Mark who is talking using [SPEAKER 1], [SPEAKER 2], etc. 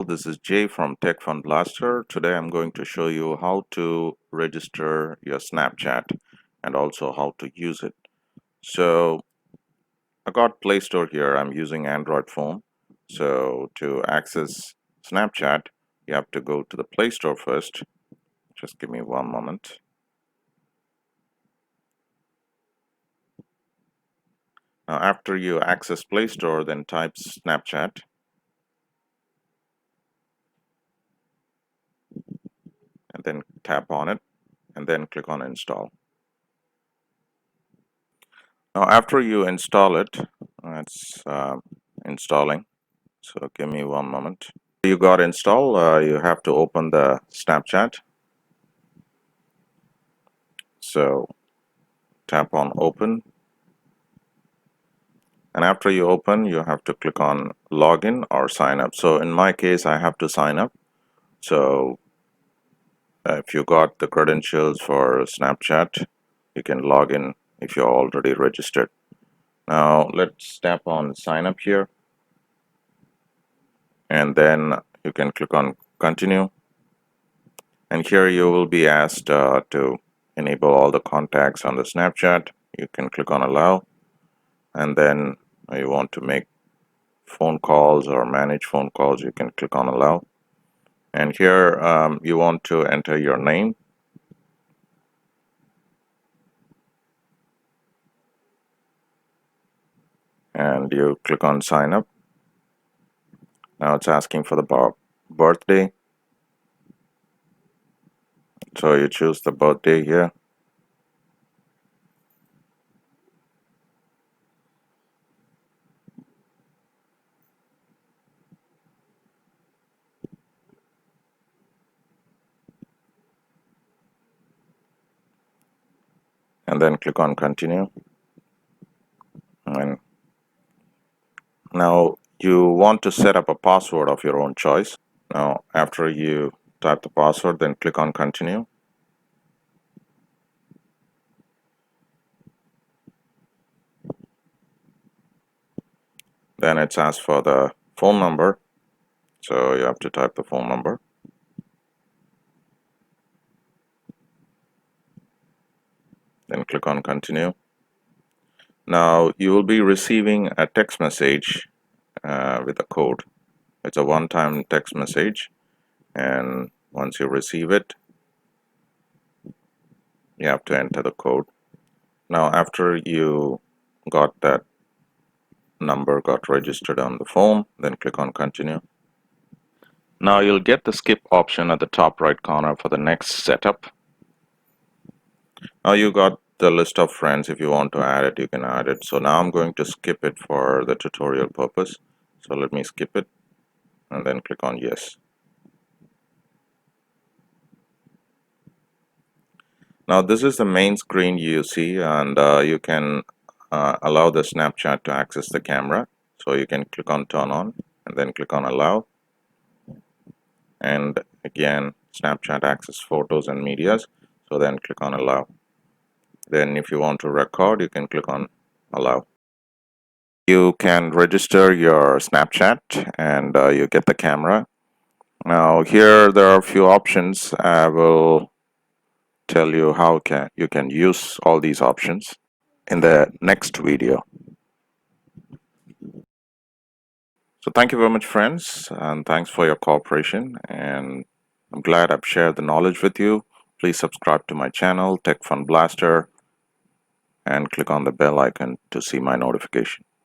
[SPEAKER 1] this is Jay from Tech Fun Blaster. Today I'm going to show you how to register your Snapchat and also how to use it. So I got Play Store here. I'm using Android phone. So to access Snapchat, you have to go to the Play Store first. Just give me one moment. Now after you access Play Store, then type Snapchat. And then tap on it and then click on install. Now after you install it, it's installing, so give me one moment. You got installed, you have to open the Snapchat. So tap on open, and after you open you have to click on login or sign up. So in my case I have to sign up. So if you got the credentials for Snapchat, you can log in if you're already registered. Now let's tap on sign up here, and then you can click on continue, and here you will be asked to enable all the contacts on the Snapchat. You can click on allow, and then you want to make phone calls or manage phone calls, you can click on allow, and here you want to enter your name, and you click on sign up. Now it's asking for the birthday, so you choose the birthday here, and then click on continue. And now you want to set up a password of your own choice. Now after you type the password, then click on continue. Then it's asked for the phone number, so you have to type the phone number. Then click on continue. Now you will be receiving a text message with a code. It's a one-time text message, and once you receive it, you have to enter the code. Now after you got that number got registered on the phone, then click on continue. Now you'll get the skip option at the top right corner for the next setup. Now you got the list of friends. If you want to add it, you can add it. So now I'm going to skip it for the tutorial purpose. So let me skip it and then click on yes. Now this is the main screen you see, and you can allow the Snapchat to access the camera. So you can click on turn on and then click on allow, and again Snapchat access photos and medias, so then click on allow. Then if you want to record, you can click on allow. You can register your Snapchat and you get the camera. Now here there are a few options. I will tell you how you can use all these options in the next video. So thank you very much, friends, and thanks for your cooperation, and I'm glad I've shared the knowledge with you. Please subscribe to my channel, Tech Fun Blaster, and click on the bell icon to see my notification.